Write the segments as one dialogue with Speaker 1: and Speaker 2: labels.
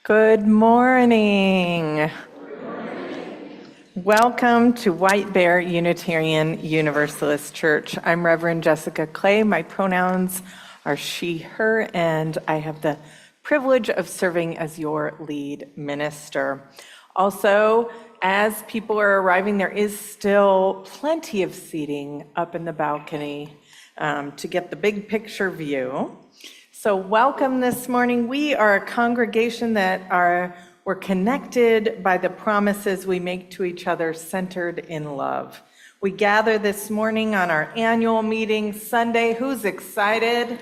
Speaker 1: Good morning. Welcome to White Bear Unitarian Universalist Church. I'm Reverend Jessica Clay. My pronouns are she, her, and I have the privilege of serving as your lead minister. Also, as people are arriving, there is still plenty of seating up in the balcony to get the big picture view. So welcome this morning. We are a congregation that we're connected by the promises we make to each other, centered in love. We gather this morning on our annual meeting Sunday. Who's excited?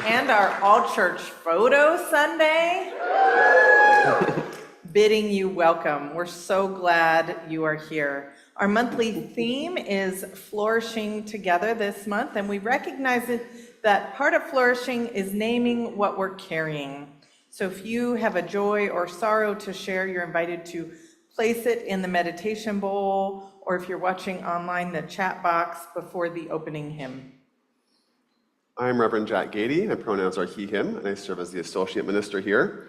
Speaker 1: And our all-church photo Sunday. Bidding you welcome. We're so glad you are here. Our monthly theme is Flourishing Together this month, and we recognize that part of flourishing is naming what we're carrying. So if you have a joy or sorrow to share, you're invited to place it in the meditation bowl, or if you're watching online, the chat box before the opening hymn.
Speaker 2: I'm Reverend Jack Gady. My pronouns are he, him, and I serve as the associate minister here.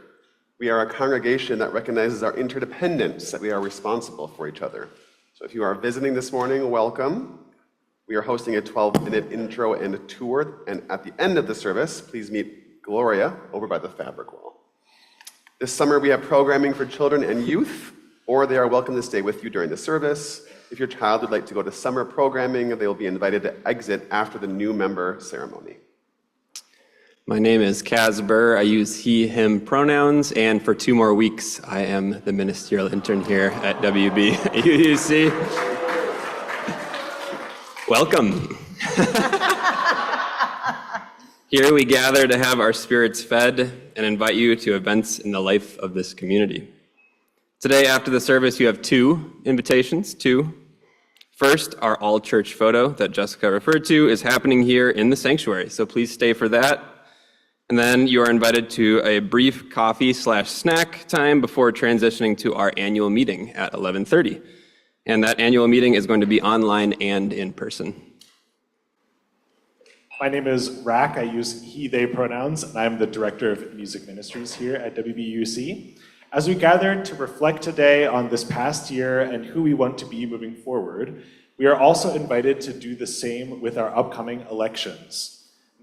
Speaker 2: We are a congregation that recognizes our interdependence, that we are responsible for each other. So if you are visiting this morning, welcome. We are hosting a 12-minute intro and a tour, and at the end of the service, please meet Gloria over by the fabric wall. This summer, we have programming for children and youth, or they are welcome to stay with you during the service. If your child would like to go to summer programming, they will be invited to exit after the new member ceremony.
Speaker 3: My name is Casper. I use he, him pronouns, and for 2 more weeks, I am the ministerial intern here at WBUUC. Welcome. Here we gather to have our spirits fed and invite you to events in the life of this community. Today, after the service, you have 2 invitations. First, our all-church photo that Jessica referred to is happening here in the sanctuary, so please stay for that. And then you are invited to a brief coffee/snack time before transitioning to our annual meeting at 11:30. And that annual meeting is going to be online and in person.
Speaker 4: My name is Rack. I use he, they pronouns, and I'm the Director of Music Ministries here at WBUUC. As we gather to reflect today on this past year and who we want to be moving forward, we are also invited to do the same with our upcoming elections.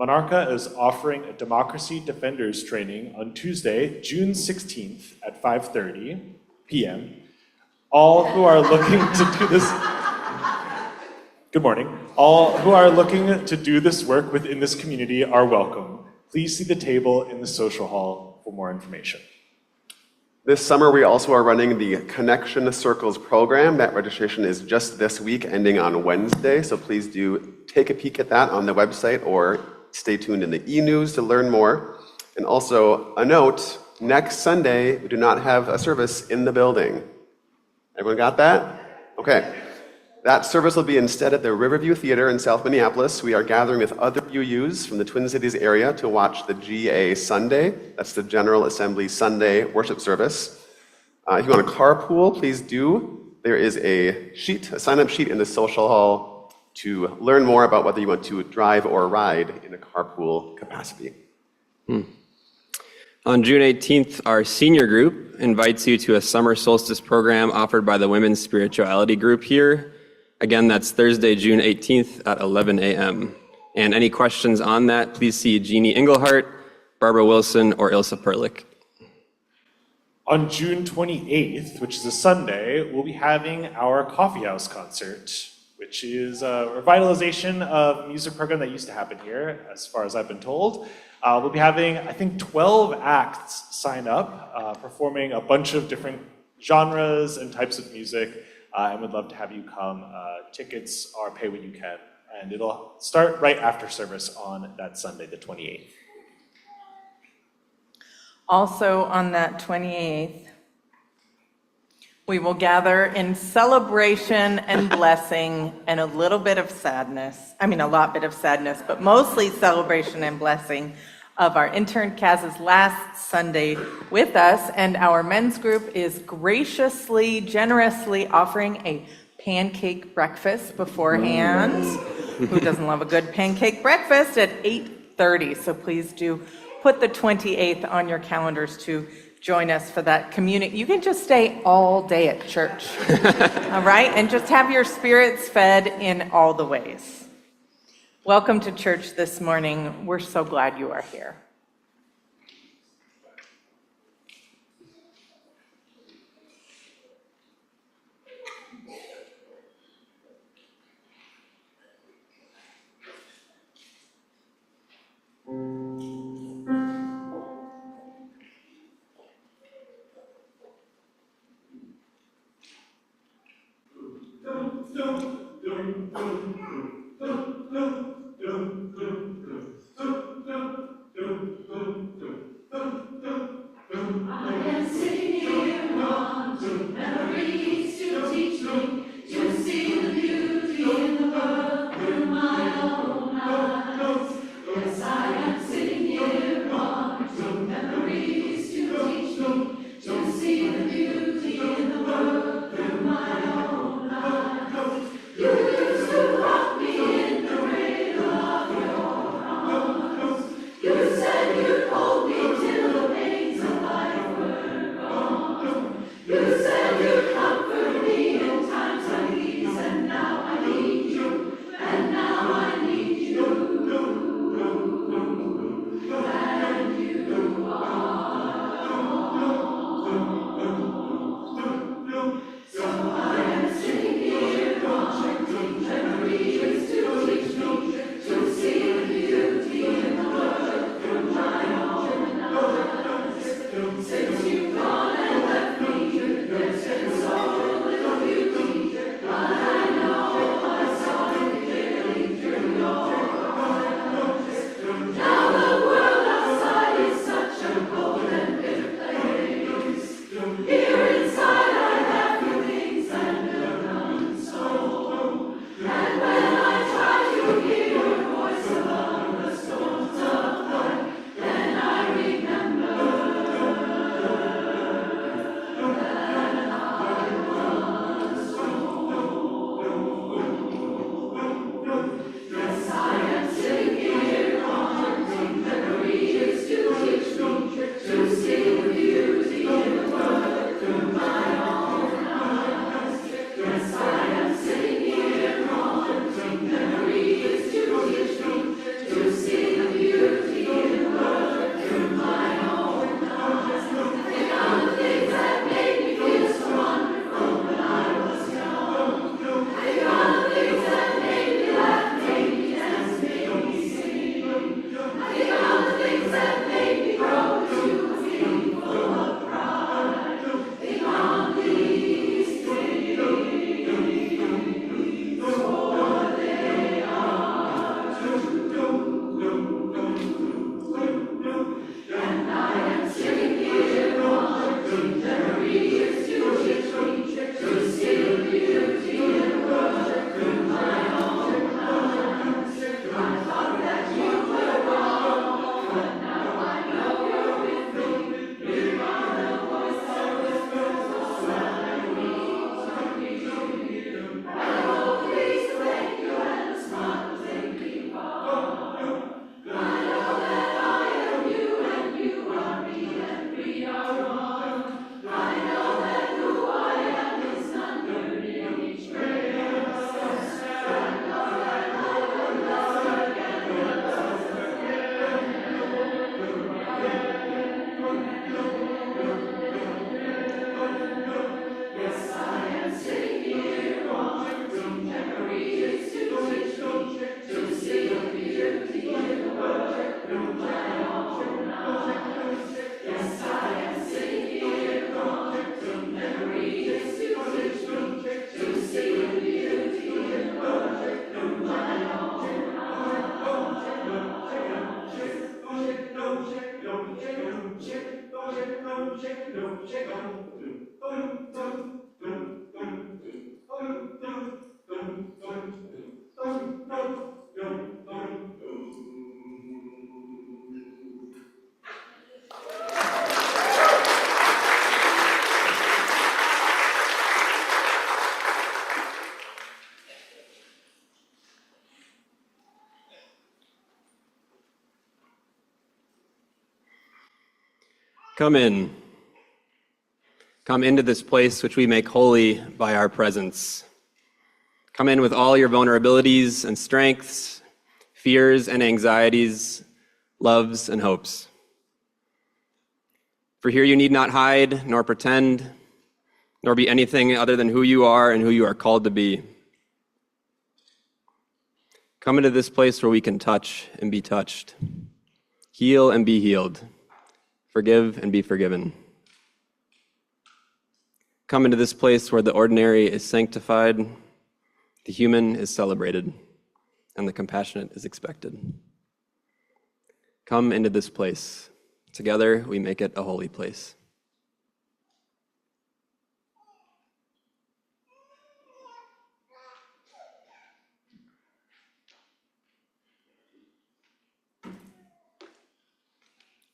Speaker 4: Monarca is offering a Democracy Defenders training on Tuesday, June 16th at 5:30 p.m. All who are looking to do this, good morning. All who are looking to do this work within this community are welcome. Please see the table in the social hall for more information.
Speaker 2: This summer, we also are running the Connection Circles program. That registration is just this week, ending on Wednesday, so please do take a peek at that on the website or stay tuned in the e-news to learn more. And also, a note, next Sunday, we do not have a service in the building. Everyone got that? Okay. That service will be instead at the Riverview Theater in South Minneapolis. We are gathering with other UUs from the Twin Cities area to watch the GA Sunday. That's the General Assembly Sunday worship service. If you want to carpool, please do. There is a sign-up sheet in the social hall to learn more about whether you want to drive or ride in a carpool capacity.
Speaker 3: On June 18th, our senior group invites you to a summer solstice program offered by the Women's Spirituality group here. Again, that's Thursday, June 18th at 11 a.m. And any questions on that, please see Jeannie Engelhart, Barbara Wilson, or Ilsa Perlich.
Speaker 4: On June 28th, which is a Sunday, we'll be having our Coffee House concert, which is a revitalization of a music program that used to happen here, as far as I've been told. We'll be having, I think, 12 acts sign up, performing a bunch of different genres and types of music, and would love to have you come. Tickets are pay what you can, and it'll start right after service on that Sunday, the 28th.
Speaker 1: Also on that 28th, we will gather in celebration and blessing and a little bit of sadness. I mean, a lot bit of sadness, but mostly celebration and blessing of our intern Kaz's last Sunday with us. And our men's group is graciously, generously offering a pancake breakfast beforehand. Who doesn't love a good pancake breakfast at 8:30? So please do put the 28th on your calendars to join us for that community. You can just stay all day at church, all right? And just have your spirits fed in all the ways. Welcome to church this morning. We're so glad you are here.
Speaker 3: Come in. Come into this place which we make holy by our presence. Come in with all your vulnerabilities and strengths, fears and anxieties, loves and hopes. For here you need not hide, nor pretend, nor be anything other than who you are and who you are called to be. Come into this place where we can touch and be touched, heal and be healed, forgive and be forgiven. Come into this place where the ordinary is sanctified, the human is celebrated, and the compassionate is expected. Come into this place. Together we make it a holy place.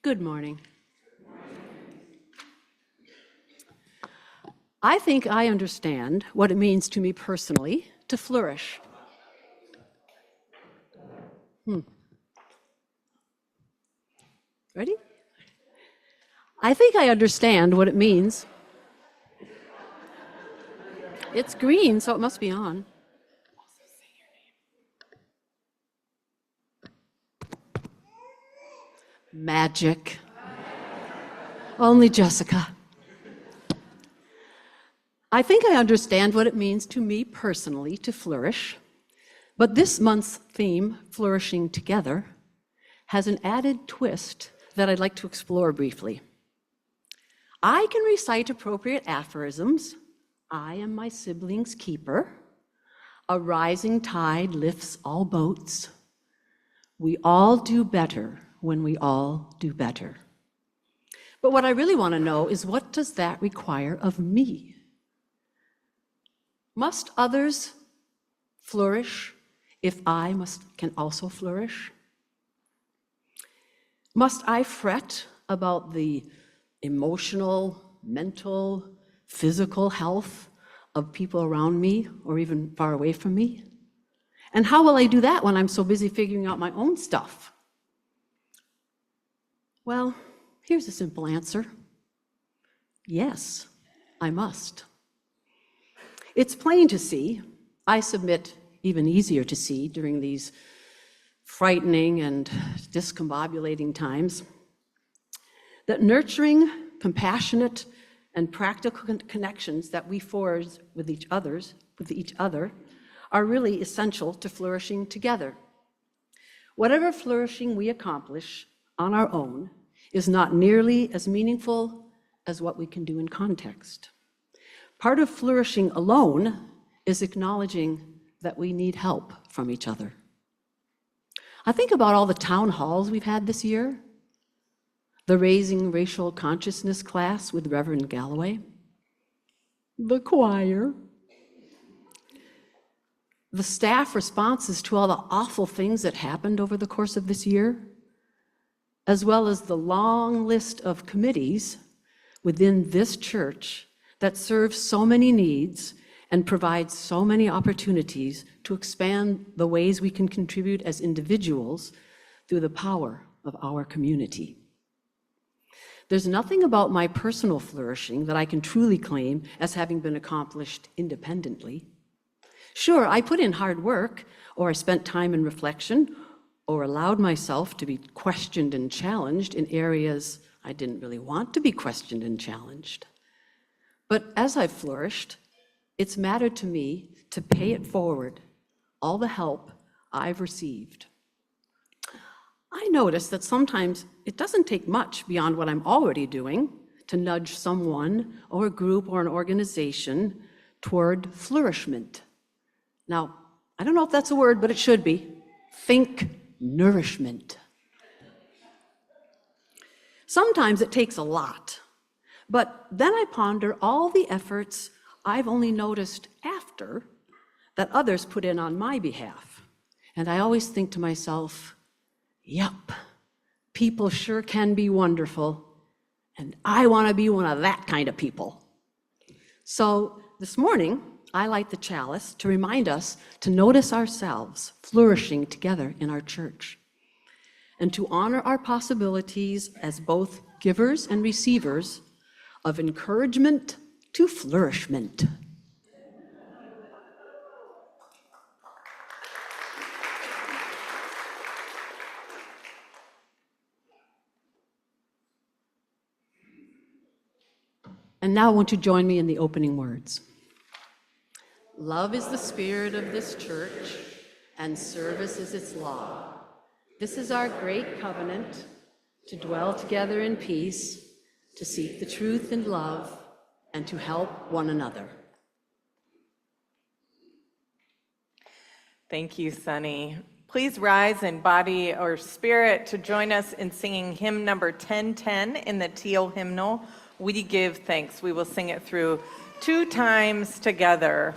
Speaker 5: Good morning. I think I understand what it means to me personally to flourish. Ready? I think I understand what it means. It's green, so it must be on. Magic. Only Jessica. I think I understand what it means to me personally to flourish, but this month's theme, Flourishing Together, has an added twist that I'd like to explore briefly. I can recite appropriate aphorisms. I am my sibling's keeper. A rising tide lifts all boats. We all do better when we all do better. But what I really want to know is, what does that require of me? Must others flourish if I can also flourish? Must I fret about the emotional, mental, physical health of people around me or even far away from me? And how will I do that when I'm so busy figuring out my own stuff? Well, here's a simple answer. Yes, I must. It's plain to see, I submit even easier to see during these frightening and discombobulating times, that nurturing, compassionate, and practical connections that we forge with each other are really essential to flourishing together. Whatever flourishing we accomplish on our own is not nearly as meaningful as what we can do in context. Part of flourishing alone is acknowledging that we need help from each other. I think about all the town halls we've had this year, the Raising Racial Consciousness class with Reverend Galloway, the choir, the staff responses to all the awful things that happened over the course of this year, as well as the long list of committees within this church that serve so many needs and provide so many opportunities to expand the ways we can contribute as individuals through the power of our community. There's nothing about my personal flourishing that I can truly claim as having been accomplished independently. Sure, I put in hard work, or I spent time in reflection, or allowed myself to be questioned and challenged in areas I didn't really want to be questioned and challenged. But as I've flourished, it's mattered to me to pay it forward, all the help I've received. I notice that sometimes it doesn't take much beyond what I'm already doing to nudge someone or a group or an organization toward flourishment. Now, I don't know if that's a word, but it should be. Think nourishment. Sometimes it takes a lot, but then I ponder all the efforts I've only noticed after that others put in on my behalf. And I always think to myself, yup, people sure can be wonderful, and I want to be one of that kind of people. So this morning, I light the chalice to remind us to notice ourselves flourishing together in our church, and to honor our possibilities as both givers and receivers of encouragement to flourishment. And now won't you join me in the opening words? Love is the spirit of this church, and service is its law. This is our great covenant, to dwell together in peace, to seek the truth in love, and to help one another.
Speaker 1: Thank you, Sunny. Please rise in body or spirit to join us in singing hymn number 1010 in the teal hymnal, We Give Thanks. We will sing it through 2 times together.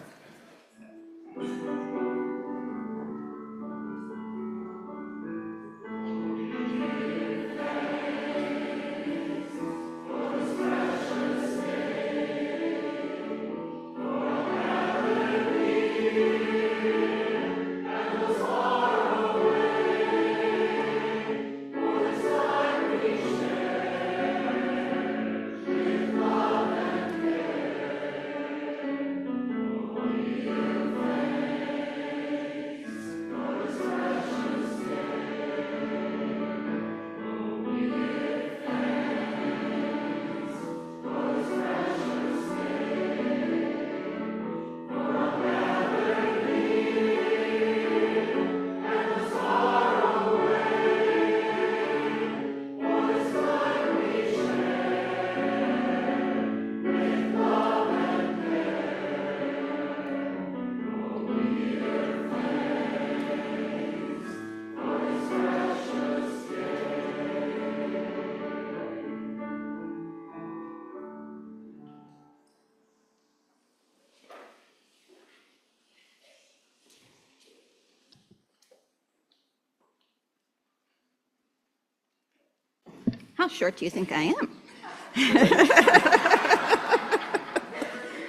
Speaker 6: How short do you think I am?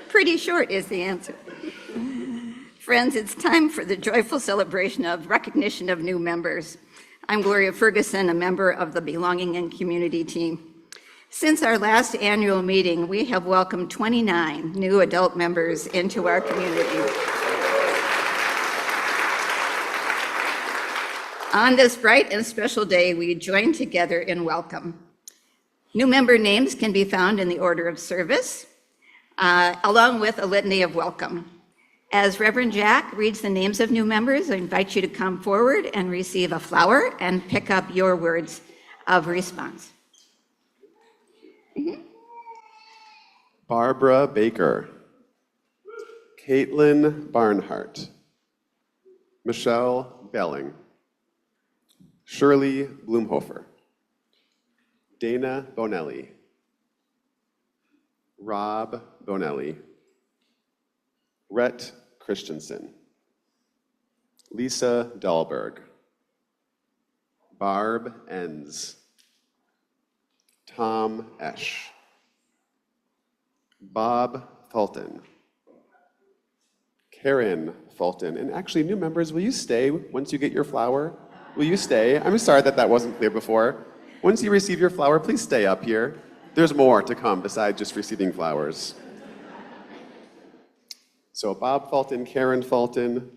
Speaker 6: Pretty short is the answer. Friends, it's time for the joyful celebration of recognition of new members. I'm Gloria Ferguson, a member of the Belonging and Community team. Since our last annual meeting, we have welcomed 29 new adult members into our community. On this bright and special day, we join together in welcome. New member names can be found in the order of service, along with a litany of welcome. As Reverend Jack reads the names of new members, I invite you to come forward and receive a flower and pick up your words of response.
Speaker 2: Barbara Baker, Caitlin Barnhart, Michelle Belling, Shirley Blumhofer, Dana Bonelli, Rob Bonelli, Rhett Christensen, Lisa Dahlberg, Barb Enns, Tom Esch, Bob Fulton, Karen Fulton, and actually new members, will you stay once you get your flower? Will you stay? I'm sorry that wasn't clear before. Once you receive your flower, please stay up here. There's more to come besides just receiving flowers. So Bob Fulton, Karen Fulton,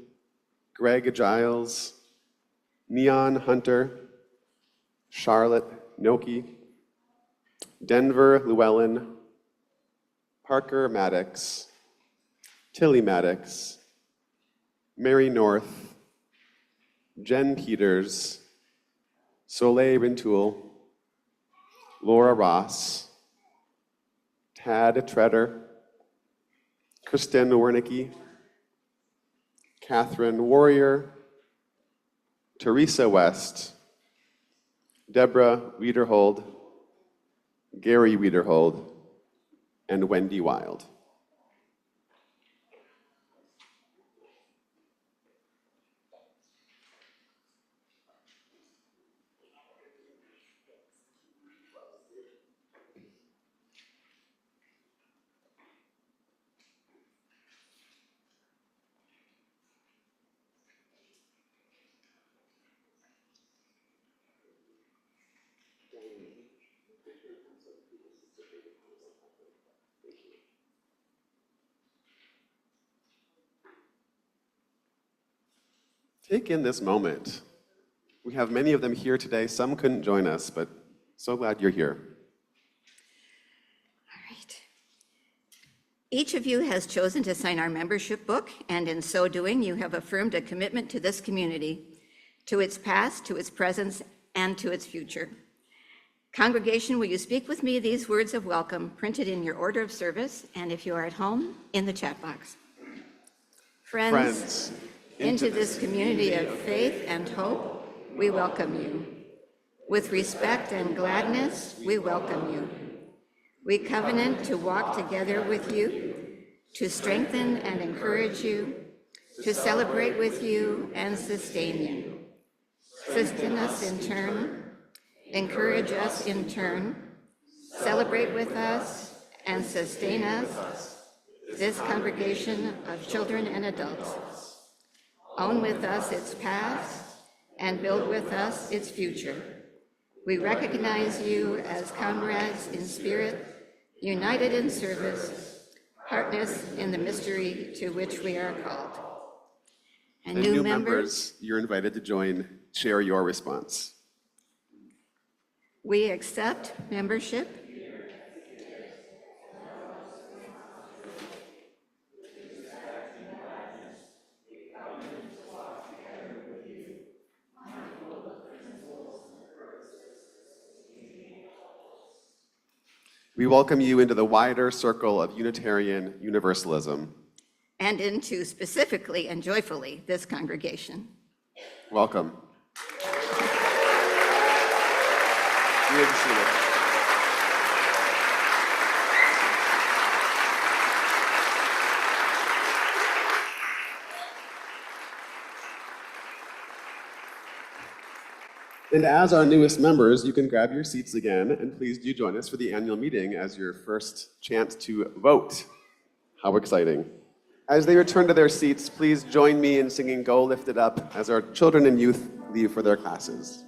Speaker 2: Greg Giles, Neon Hunter, Charlotte Noki, Denver Llewellyn, Parker Maddox, Tilly Maddox, Mary North, Jen Peters, Soleil Rintoul, Laura Ross, Tad Treader, Kristen Wernicke, Catherine Warrior, Teresa West, Deborah Wiederhold, Gary Wiederhold, and Wendy Wild. Take in this moment. We have many of them here today. Some couldn't join us, but so glad you're here.
Speaker 6: All right. Each of you has chosen to sign our membership book, and in so doing, you have affirmed a commitment to this community, to its past, to its present, and to its future. Congregation, will you speak with me these words of welcome printed in your order of service, and if you are at home, in the chat box. Friends, into this community of faith and hope, we welcome you. With respect and gladness, we welcome you. We covenant to walk together with you, to strengthen and encourage you, to celebrate with you and sustain you. Sustain us in turn, encourage us in turn, celebrate with us, and sustain us, this congregation of children and adults. Own with us its past and build with us its future. We recognize you as comrades in spirit, united in service, partners in the mystery to which we are called. And new members,
Speaker 2: you're invited to join, share your response.
Speaker 6: we accept membership.
Speaker 2: We welcome you into the wider circle of Unitarian Universalism.
Speaker 6: And into specifically and joyfully this congregation.
Speaker 2: Welcome. You may be seated. And as our newest members, you can grab your seats again, and please do join us for the annual meeting as your first chance to vote. How exciting. As they return to their seats, please join me in singing Go Lift It Up as our children and youth leave for their classes.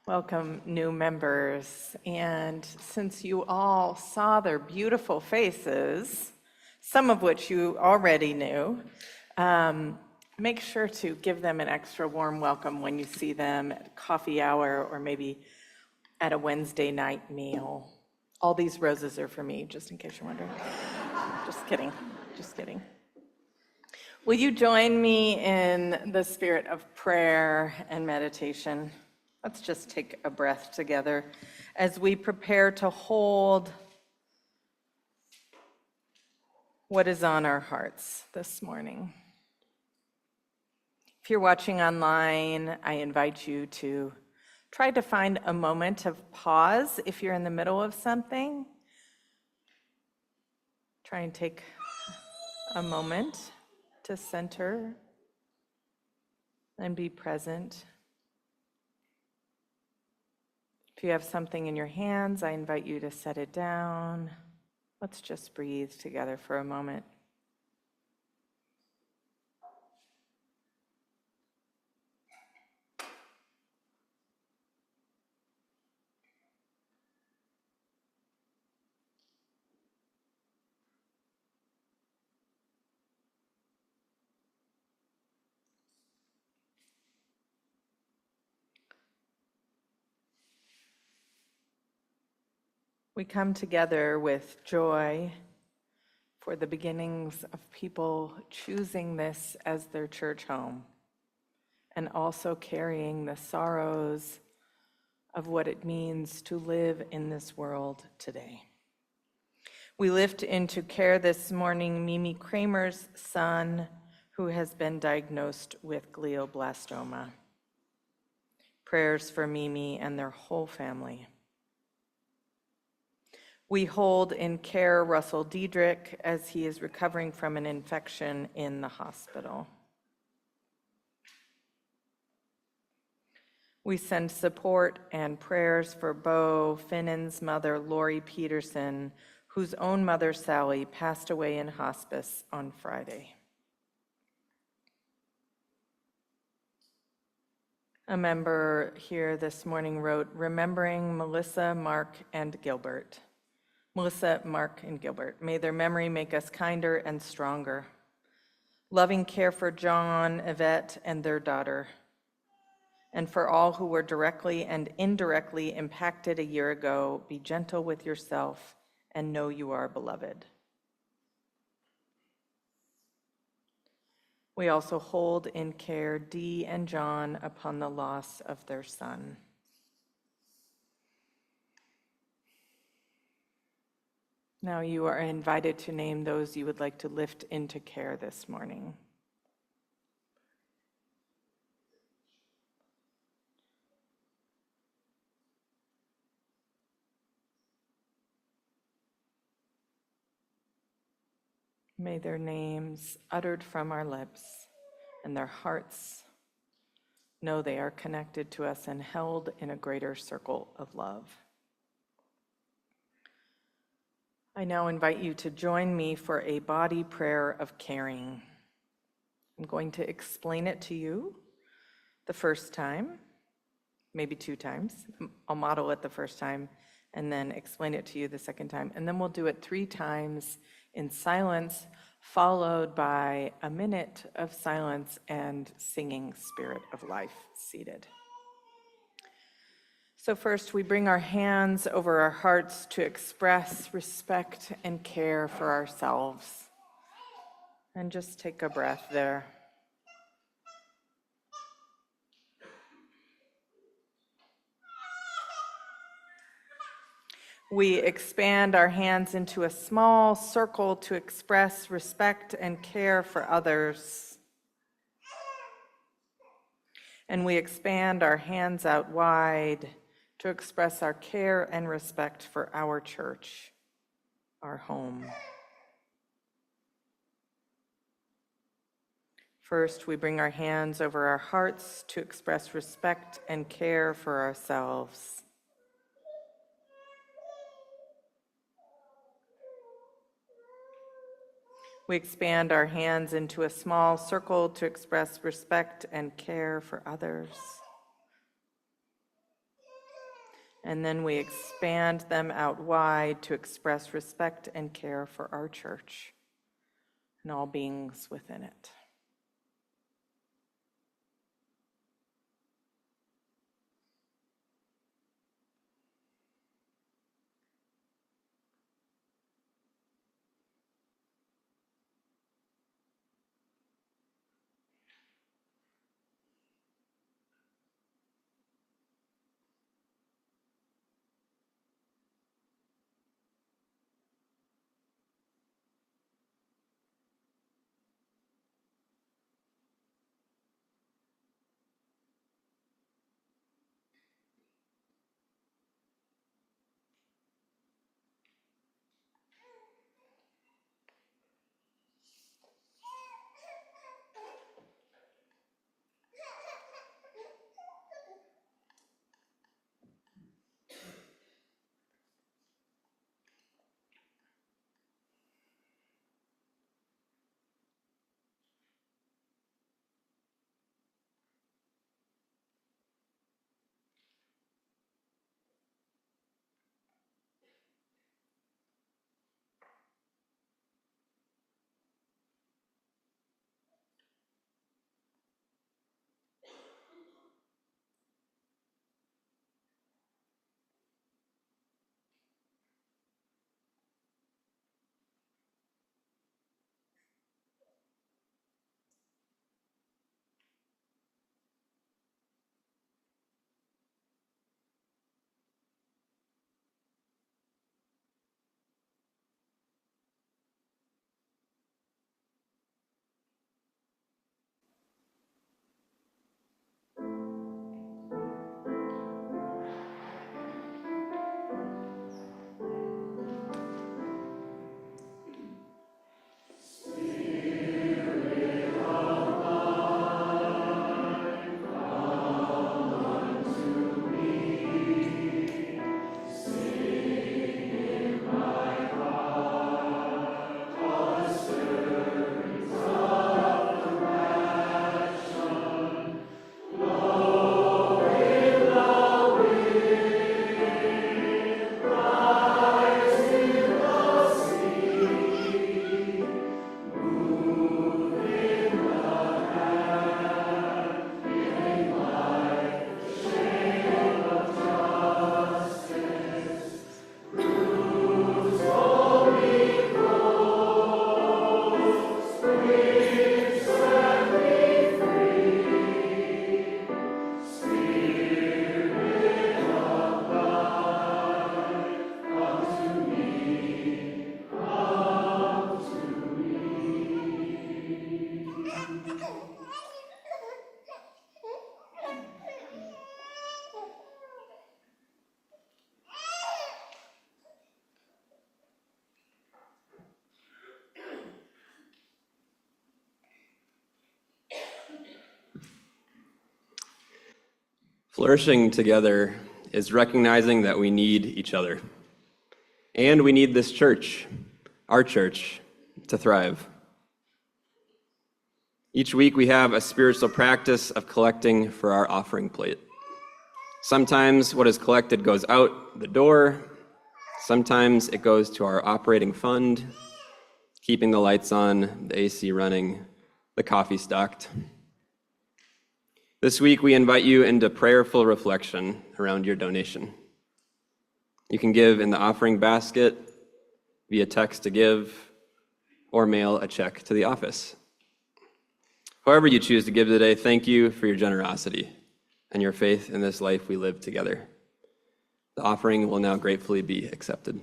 Speaker 1: Welcome, new members. And since you all saw their beautiful faces, some of which you already knew, make sure to give them an extra warm welcome when you see them at coffee hour or maybe at a Wednesday night meal. All these roses are for me, just in case you're wondering. Just kidding, just kidding. Will you join me in the spirit of prayer and meditation? Let's just take a breath together as we prepare to hold what is on our hearts this morning. If you're watching online, I invite you to try to find a moment of pause if you're in the middle of something. Try and take a moment to center and be present. If you have something in your hands, I invite you to set it down. Let's just breathe together for a moment. We come together with joy for the beginnings of people choosing this as their church home, and also carrying the sorrows of what it means to live in this world today. We lift into care this morning Mimi Kramer's son, who has been diagnosed with glioblastoma. Prayers for Mimi and their whole family. We hold in care Russell Diedrich as he is recovering from an infection in the hospital. We send support and prayers for Bo Finnan's mother, Lori Peterson, whose own mother, Sally, passed away in hospice on Friday. A member here this morning wrote, remembering Melissa, Mark, and Gilbert. Melissa, Mark, and Gilbert. May their memory make us kinder and stronger. Loving care for John, Yvette, and their daughter. And for all who were directly and indirectly impacted a year ago, be gentle with yourself and know you are beloved. We also hold in care Dee and John upon the loss of their son. Now you are invited to name those you would like to lift into care this morning. May their names uttered from our lips and their hearts know they are connected to us and held in a greater circle of love. I now invite you to join me for a body prayer of caring. I'm going to explain it to you the first time, maybe 2 times. I'll model it the first time and then explain it to you the second time. And then we'll do it 3 times in silence, followed by a minute of silence and singing Spirit of Life seated. So first, we bring our hands over our hearts to express respect and care for ourselves. And just take a breath there. We expand our hands into a small circle to express respect and care for others. And we expand our hands out wide to express our care and respect for our church, our home. First, we bring our hands over our hearts to express respect and care for ourselves. We expand our hands into a small circle to express respect and care for others. And then we expand them out wide to express respect and care for our church and all beings within it.
Speaker 3: Flourishing together is recognizing that we need each other. And we need this church, our church, to thrive. Each week we have a spiritual practice of collecting for our offering plate. Sometimes what is collected goes out the door. Sometimes it goes to our operating fund, keeping the lights on, the AC running, the coffee stocked. This week we invite you into prayerful reflection around your donation. You can give in the offering basket, via text to give, or mail a check to the office. However you choose to give today, thank you for your generosity and your faith in this life we live together. The offering will now gratefully be accepted.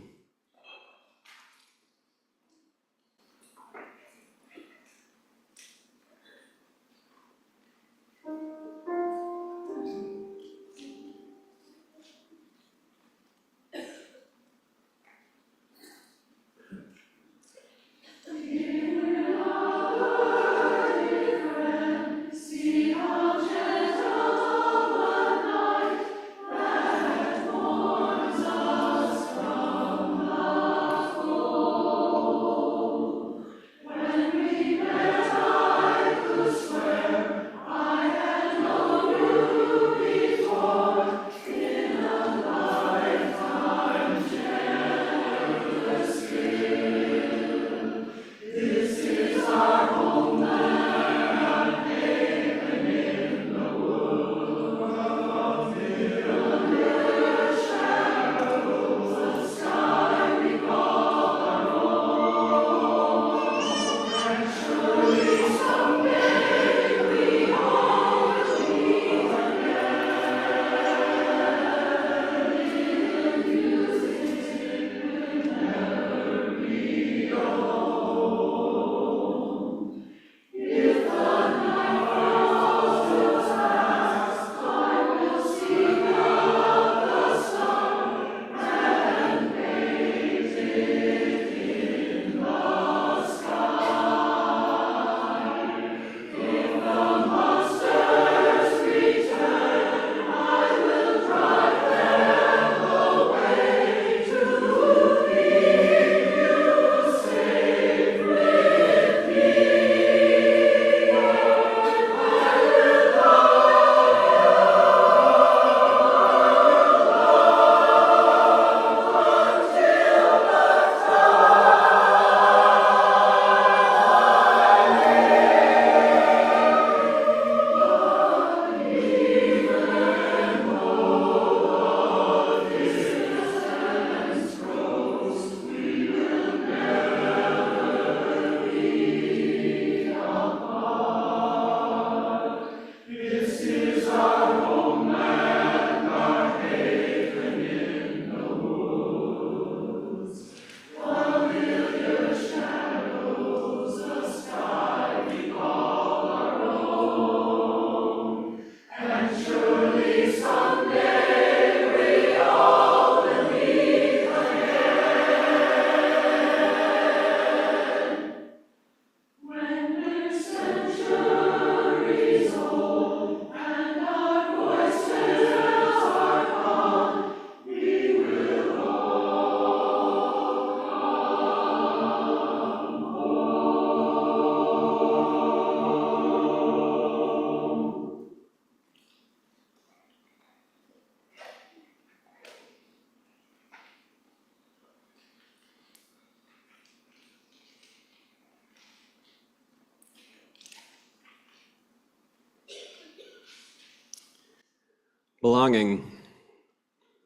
Speaker 3: Belonging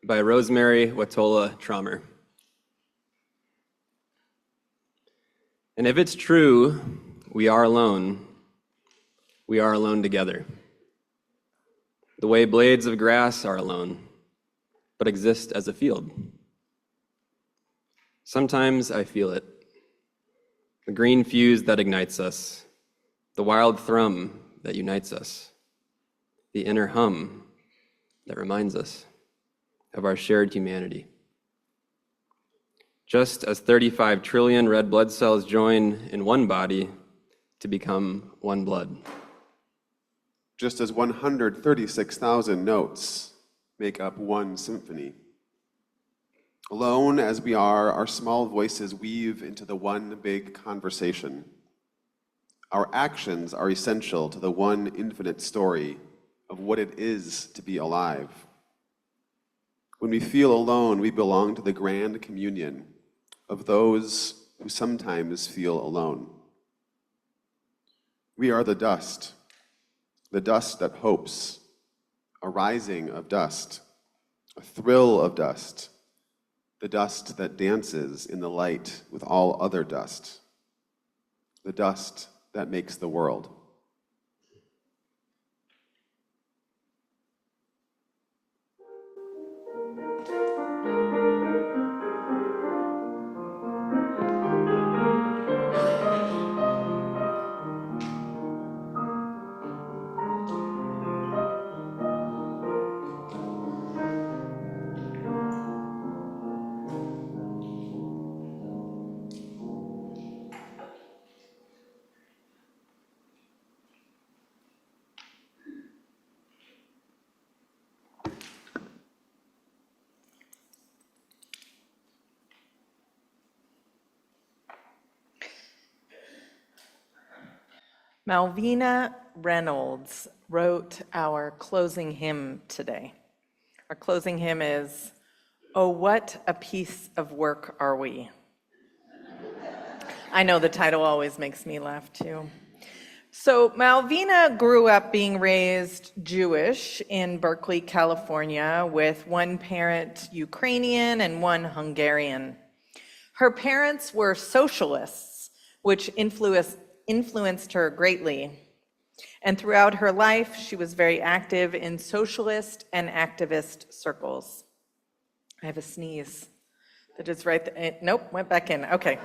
Speaker 3: by Rosemary Watola Traumer. And if it's true, we are alone together. The way blades of grass are alone, but exist as a field. Sometimes I feel it, the green fuse that ignites us, the wild thrum that unites us, the inner hum that reminds us of our shared humanity. Just as 35 trillion red blood cells join in one body to become one blood.
Speaker 2: just as 136,000 notes make up one symphony. Alone as we are, our small voices weave into the one big conversation. Our actions are essential to the one infinite story of what it is to be alive. When we feel alone, we belong to the grand communion of those who sometimes feel alone. We are the dust that hopes, a rising of dust, a thrill of dust, the dust that dances in the light with all other dust, the dust that makes the world.
Speaker 1: Malvina Reynolds wrote our closing hymn today. Our closing hymn is, "Oh, what a piece of work are we." I know the title always makes me laugh too. So Malvina grew up being raised Jewish in Berkeley, California, with one parent Ukrainian and one Hungarian. Her parents were socialists, which influenced her greatly. And throughout her life, she was very active in socialist and activist circles. I have a sneeze that is right there. Nope, went back in. Okay.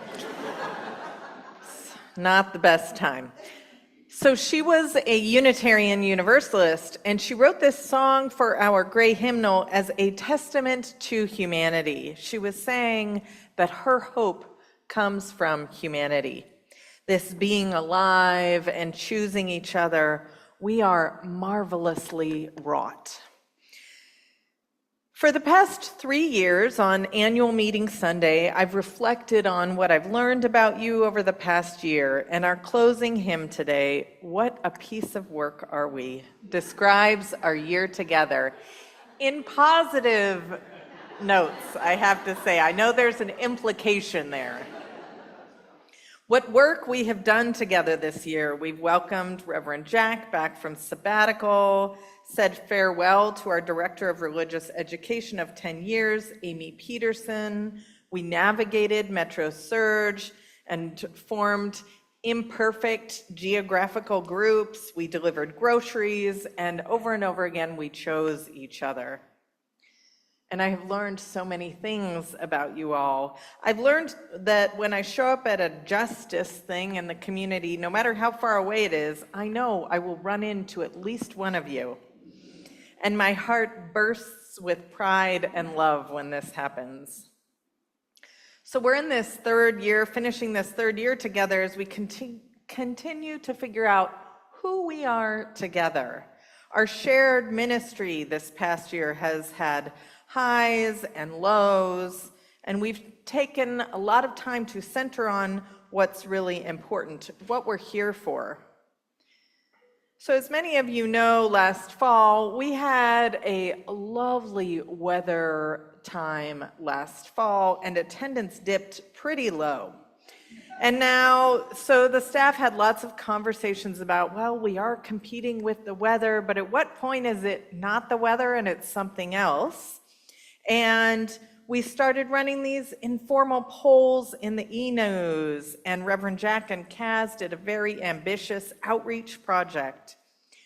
Speaker 1: Not the best time. So she was a Unitarian Universalist, and she wrote this song for our gray hymnal as a testament to humanity. She was saying that her hope comes from humanity. This being alive and choosing each other, we are marvelously wrought. For the past 3 years, on annual meeting Sunday, I've reflected on what I've learned about you over the past year, and our closing hymn today, "What a Piece of Work Are We," describes our year together in positive notes, I have to say. I know there's an implication there. What work we have done together this year. We've welcomed Reverend Jack back from sabbatical, said farewell to our Director of Religious Education of 10 years, Amy Peterson. We navigated Metro Surge and formed imperfect geographical groups. We delivered groceries, and over again, we chose each other. And I have learned so many things about you all. I've learned that when I show up at a justice thing in the community, no matter how far away it is, I know I will run into at least one of you. And my heart bursts with pride and love when this happens. So we're in this third year, finishing this third year together as we continue to figure out who we are together. Our shared ministry this past year has had highs and lows, and we've taken a lot of time to center on what's really important, what we're here for. So as many of you know, last fall, we had a lovely weather time last fall, and attendance dipped pretty low. And now, so the staff had lots of conversations about, well, we are competing with the weather, but at what point is it not the weather and it's something else? And we started running these informal polls in the e-news, and Reverend Jack and Kaz did a very ambitious outreach project.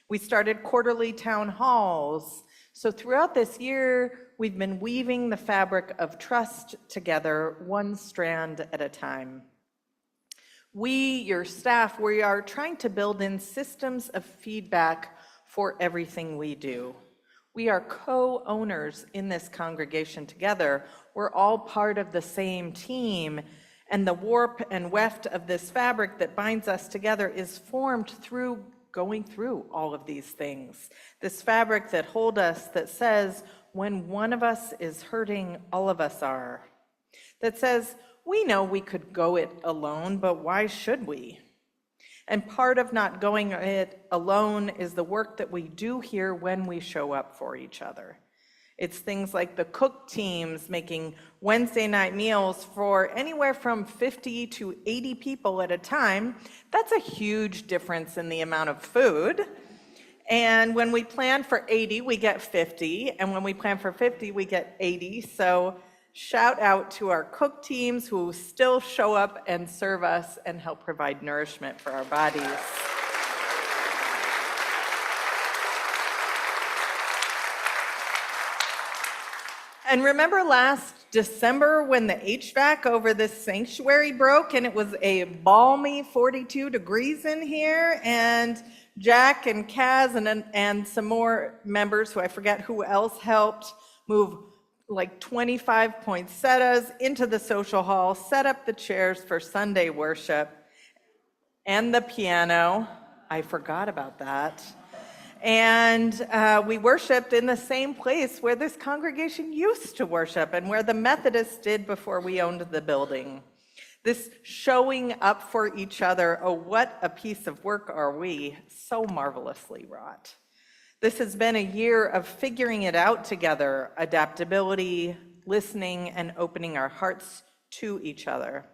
Speaker 1: We started quarterly town halls. So throughout this year, we've been weaving the fabric of trust together, one strand at a time. We, your staff, we are trying to build in systems of feedback for everything we do. We are co-owners in this congregation together. We're all part of the same team, and the warp and weft of this fabric that binds us together is formed through going through all of these things. This fabric that holds us, that says, when one of us is hurting, all of us are. That says, we know we could go it alone, but why should we? And part of not going it alone is the work that we do here when we show up for each other. It's things like the cook teams making Wednesday night meals for anywhere from 50 to 80 people at a time. That's a huge difference in the amount of food. And when we plan for 80, we get 50. And when we plan for 50, we get 80. So shout out to our cook teams who still show up and serve us and help provide nourishment for our bodies. And remember last December when the HVAC over this sanctuary broke and it was a balmy 42 degrees in here, and Jack and Kaz and some more members who I forget who else helped move like 25 poinsettias into the social hall, set up the chairs for Sunday worship, and the piano. I forgot about that. And we worshiped in the same place where this congregation used to worship and where the Methodists did before we owned the building. This showing up for each other, oh, what a piece of work are we, so marvelously wrought. This has been a year of figuring it out together, adaptability, listening, and opening our hearts to each other.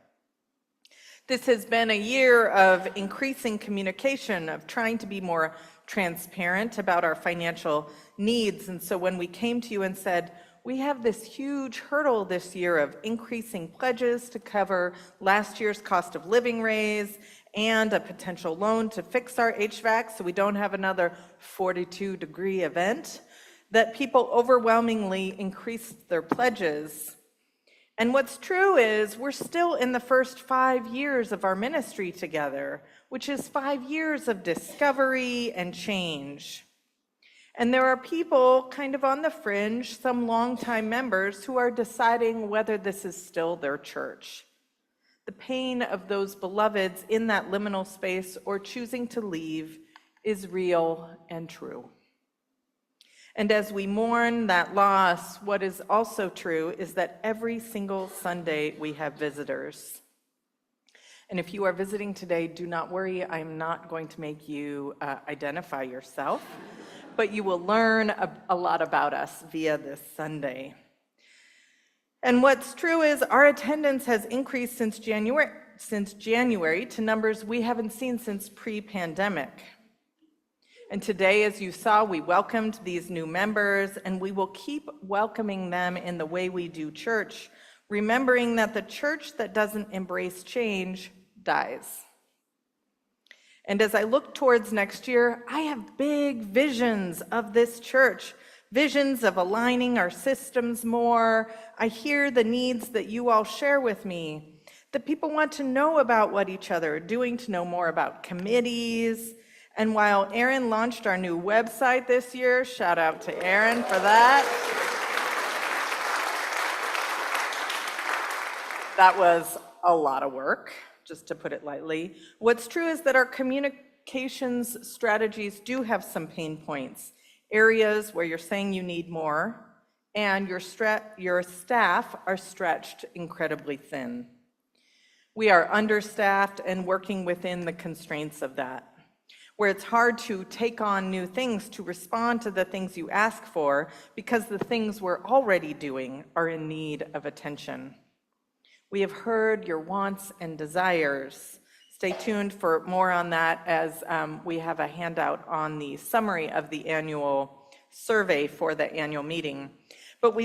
Speaker 1: This has been a year of increasing communication, of trying to be more transparent about our financial needs. And so when we came to you and said, we have this huge hurdle this year of increasing pledges to cover last year's cost of living raise and a potential loan to fix our HVAC so we don't have another 42-degree event, that people overwhelmingly increased their pledges. And what's true is we're still in the first 5 years of our ministry together, which is 5 years of discovery and change. And there are people kind of on the fringe, some longtime members, who are deciding whether this is still their church. The pain of those beloveds in that liminal space or choosing to leave is real and true. And as we mourn that loss, what is also true is that every single Sunday we have visitors. And if you are visiting today, do not worry, I'm not going to make you identify yourself, but you will learn a lot about us via this Sunday. And what's true is our attendance has increased since January to numbers we haven't seen since pre-pandemic. And today, as you saw, we welcomed these new members, and we will keep welcoming them in the way we do church, remembering that the church that doesn't embrace change dies. And as I look towards next year, I have big visions of this church, visions of aligning our systems more. I hear the needs that you all share with me, that people want to know about what each other are doing, to know more about committees. And while Aaron launched our new website this year, shout out to Aaron for that. That was a lot of work, just to put it lightly. What's true is that our communications strategies do have some pain points, areas where you're saying you need more, and your staff are stretched incredibly thin. We are understaffed and working within the constraints of that, where it's hard to take on new things, to respond to the things you ask for, because the things we're already doing are in need of attention. We have heard your wants and desires. Stay tuned for more on that as we have a handout on the summary of the annual survey for the annual meeting. But we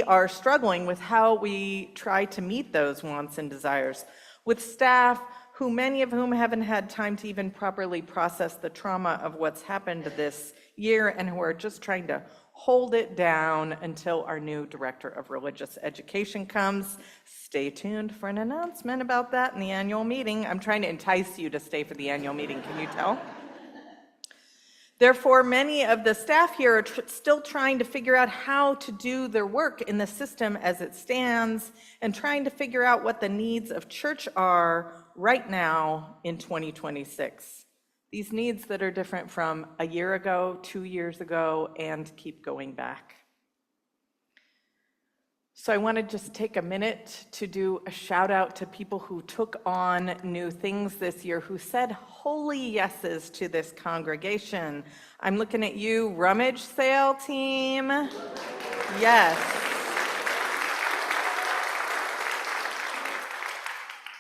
Speaker 1: are struggling with how we try to meet those wants and desires with staff who many of whom haven't had time to even properly process the trauma of what's happened this year and who are just trying to hold it down until our new director of religious education comes. Stay tuned for an announcement about that in the annual meeting. I'm trying to entice you to stay for the annual meeting, can you tell? Therefore, many of the staff here are still trying to figure out how to do their work in the system as it stands and trying to figure out what the needs of church are right now in 2026. These needs that are different from a year ago, 2 years ago, and keep going back. So I want to just take a minute to do a shout out to people who took on new things this year, who said holy yeses to this congregation. I'm looking at you, rummage sale team. Yes.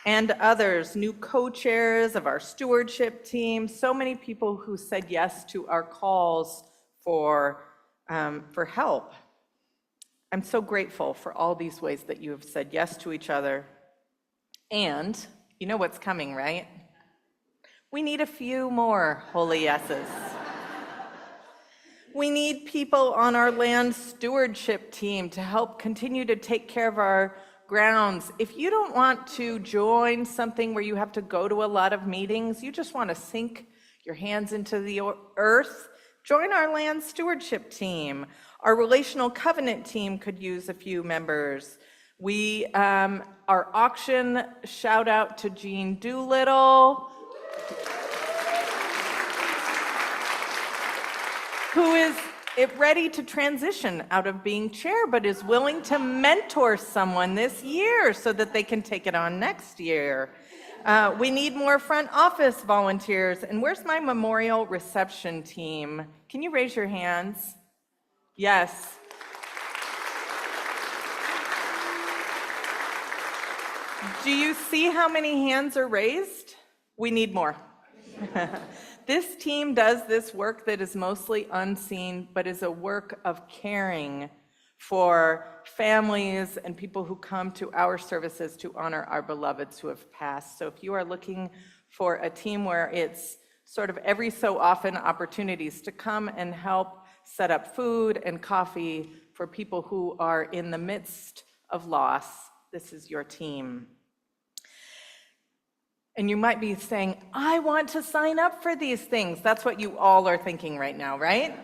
Speaker 1: And others, new co-chairs of our stewardship team, so many people who said yes to our calls for help. I'm so grateful for all these ways that you have said yes to each other. And you know what's coming, right? We need a few more holy yeses. We need people on our land stewardship team to help continue to take care of our grounds. If you don't want to join something where you have to go to a lot of meetings, you just want to sink your hands into the earth, join our land stewardship team. Our relational covenant team could use a few members. Our auction, shout out to Jean Doolittle, who is ready to transition out of being chair, but is willing to mentor someone this year so that they can take it on next year. We need more front office volunteers. And where's my memorial reception team? Can you raise your hands? Yes. Do you see how many hands are raised? We need more. This team does this work that is mostly unseen, but is a work of caring for families and people who come to our services to honor our beloveds who have passed. So if you are looking for a team where it's sort of every so often opportunities to come and help set up food and coffee for people who are in the midst of loss, this is your team. And you might be saying, I want to sign up for these things. That's what you all are thinking right now, right?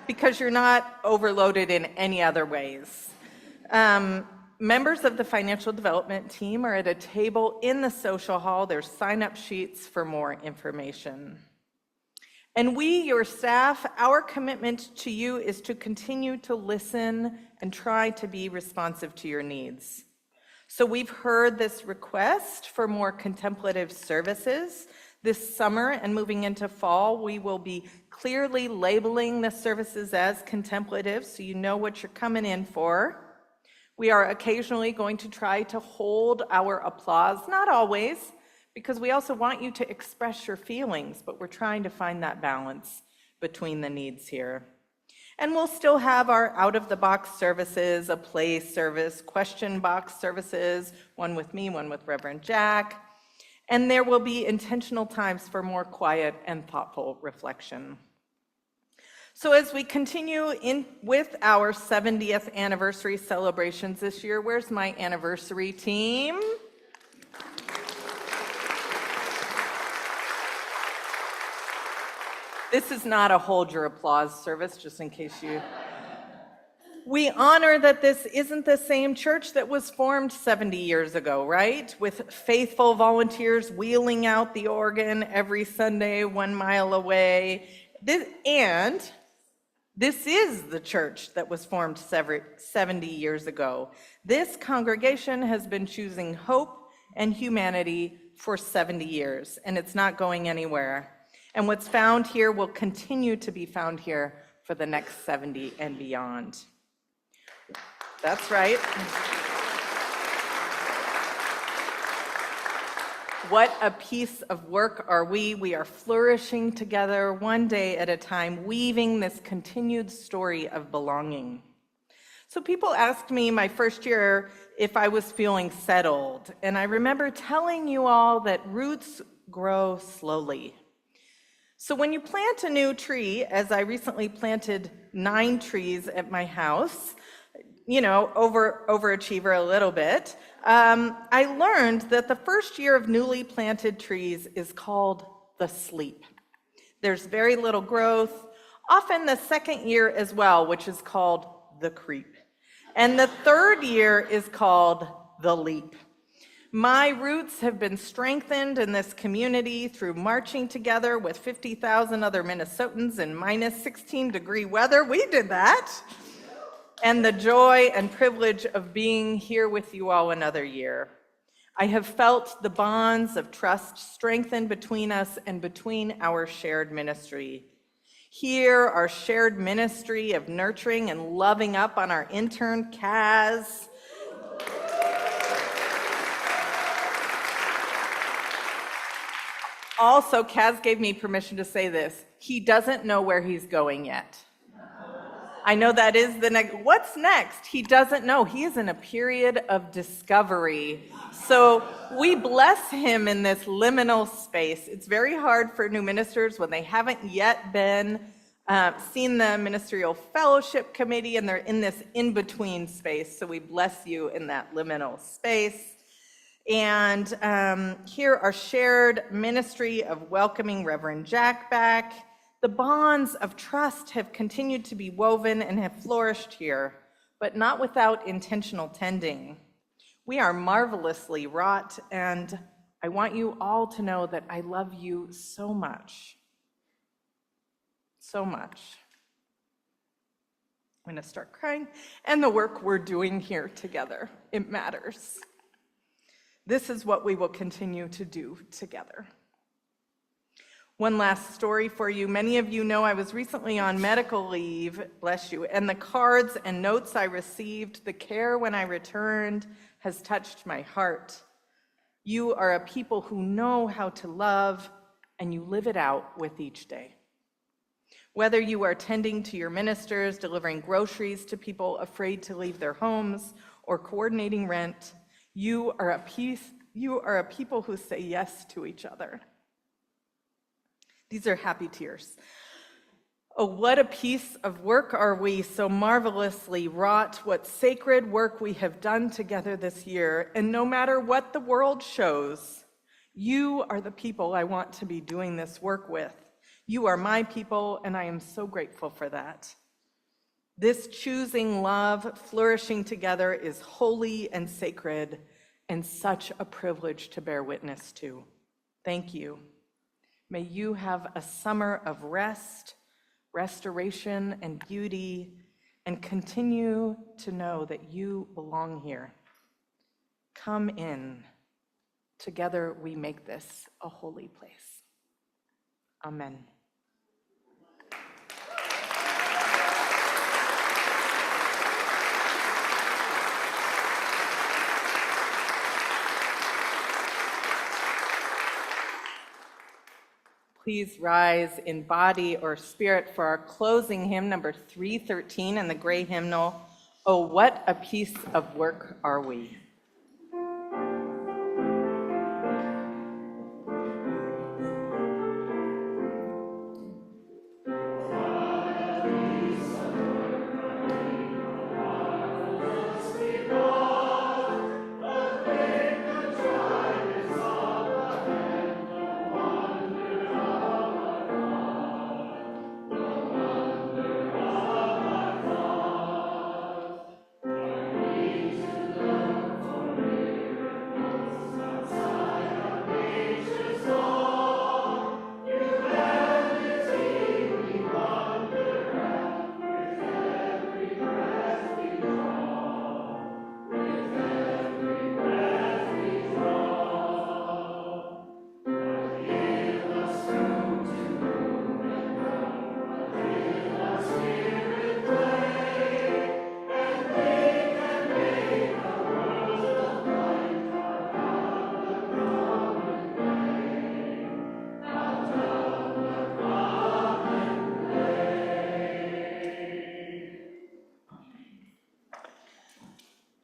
Speaker 1: Because you're not overloaded in any other ways. Members of the financial development team are at a table in the social hall. There's sign-up sheets for more information. And we, your staff, our commitment to you is to continue to listen and try to be responsive to your needs. So we've heard this request for more contemplative services. This summer and moving into fall, we will be clearly labeling the services as contemplative so you know what you're coming in for. We are occasionally going to try to hold our applause, not always, because we also want you to express your feelings, but we're trying to find that balance between the needs here. And we'll still have our out-of-the-box services, a play service, question box services, one with me, one with Reverend Jack. And there will be intentional times for more quiet and thoughtful reflection. So as we continue with our 70th anniversary celebrations this year, where's my anniversary team? This is not a hold your applause service, just in case you... We honor that this isn't the same church that was formed 70 years ago, right? With faithful volunteers wheeling out the organ every Sunday 1 mile away. This is the church that was formed 70 years ago. This congregation has been choosing hope and humanity for 70 years, and it's not going anywhere. And what's found here will continue to be found here for the next 70 and beyond. That's right. What a piece of work are we? We are flourishing together one day at a time, weaving this continued story of belonging. So people asked me my first year if I was feeling settled, and I remember telling you all that roots grow slowly. So when you plant a new tree, as I recently planted 9 trees at my house, overachiever a little bit, I learned that the first year of newly planted trees is called the sleep. There's very little growth, often the second year as well, which is called the creep. And the third year is called the leap. My roots have been strengthened in this community through marching together with 50,000 other Minnesotans in minus 16-degree weather. We did that. And the joy and privilege of being here with you all another year. I have felt the bonds of trust strengthened between us and between our shared ministry. Here, our shared ministry of nurturing and loving up on our intern, Kaz. Also, Kaz gave me permission to say this. He doesn't know where he's going yet. I know that is the next. What's next? He doesn't know. He is in a period of discovery. So we bless him in this liminal space. It's very hard for new ministers when they haven't yet been seen the ministerial fellowship committee and they're in this in-between space. So we bless you in that liminal space. And here our shared ministry of welcoming Reverend Jack back. The bonds of trust have continued to be woven and have flourished here, but not without intentional tending. We are marvelously wrought, and I want you all to know that I love you so much. So much. I'm going to start crying. And the work we're doing here together, it matters. This is what we will continue to do together. One last story for you. Many of you know I was recently on medical leave, bless you, and the cards and notes I received, the care when I returned, has touched my heart. You are a people who know how to love, and you live it out with each day. Whether you are tending to your ministers, delivering groceries to people afraid to leave their homes, or coordinating rent, you are a people who say yes to each other. These are happy tears. Oh, what a piece of work are we so marvelously wrought, what sacred work we have done together this year. And no matter what the world shows, you are the people I want to be doing this work with. You are my people, and I am so grateful for that. This choosing love, flourishing together is holy and sacred, and such a privilege to bear witness to. Thank you. May you have a summer of rest, restoration, and beauty, and continue to know that you belong here. Come in. Together we make this a holy place. Amen. Please rise in body or spirit for our closing hymn, number 313 in the gray hymnal, Oh, What a Piece of Work Are We.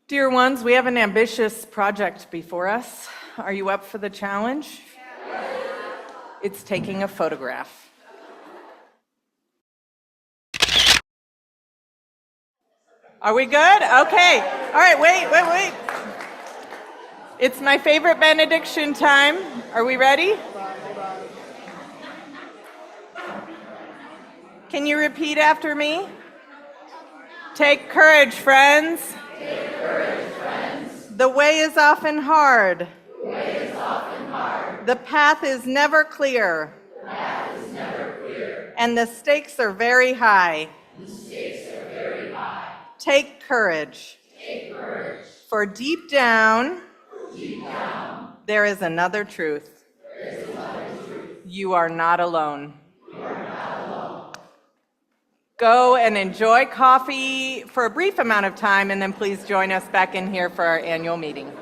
Speaker 1: Dear ones, we have an ambitious project before us. Are you up for the challenge? Yes. It's taking a photograph. Are we good? Okay. All right, wait. It's my favorite benediction time. Are we ready? Can you repeat after me? Take courage, friends. Take courage, friends. The way is often hard. The path is never clear. And the stakes are very high. Take courage. For deep down, there is another truth. You are not alone. Go and enjoy coffee for a brief amount of time, and then please join us back in here for our annual meeting.